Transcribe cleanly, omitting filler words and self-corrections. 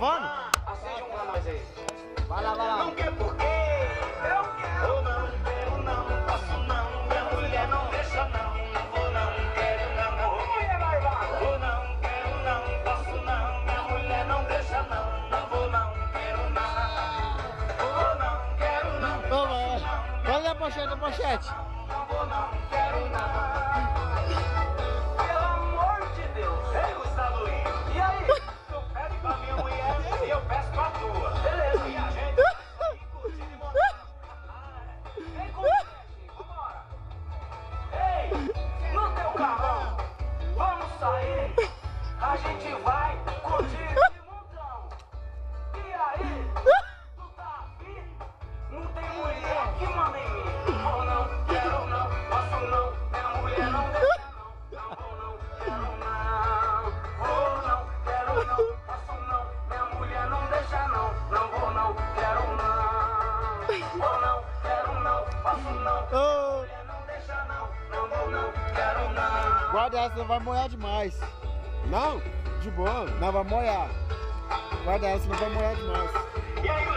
gravando? Acende um pra nós aí. Vai lá, vai lá. Não quer por quê? Eu quero. Ou não quero, não posso não. Minha mulher não deixa não. Não vou não, quero não. Mulher vai lá. Ou não quero, não posso não. Minha mulher não deixa não. Não vou não, quero não. Ou não quero não. Olha a pochete, a pochete. Não vou não, quero não. Pelo amor de Deus. Ei, Gustavo Luiz. E aí? Eu peço pra minha mulher e eu peço pra tua. Beleza? E a gente vai curtir e montar. Vem comigo, Chico. Vambora. Ei, no teu carrão. Vamos sair. A gente vai curtir esse montão. E aí? Tu tá afim? Não tem mulher que manda em mim. Vou não, quero não, posso não. Minha mulher não deixa não. Não vou não, quero não. Vou não, quero não, posso não. Minha mulher não deixa não. Não vou não, quero não. Vou não, quero não, posso não. Minha mulher não deixa não. Não vou não, quero não. Guarda essa, não vai molhar demais. Não? De boa. Não, vai molhar. Guarda essa, não vai molhar demais. E aí,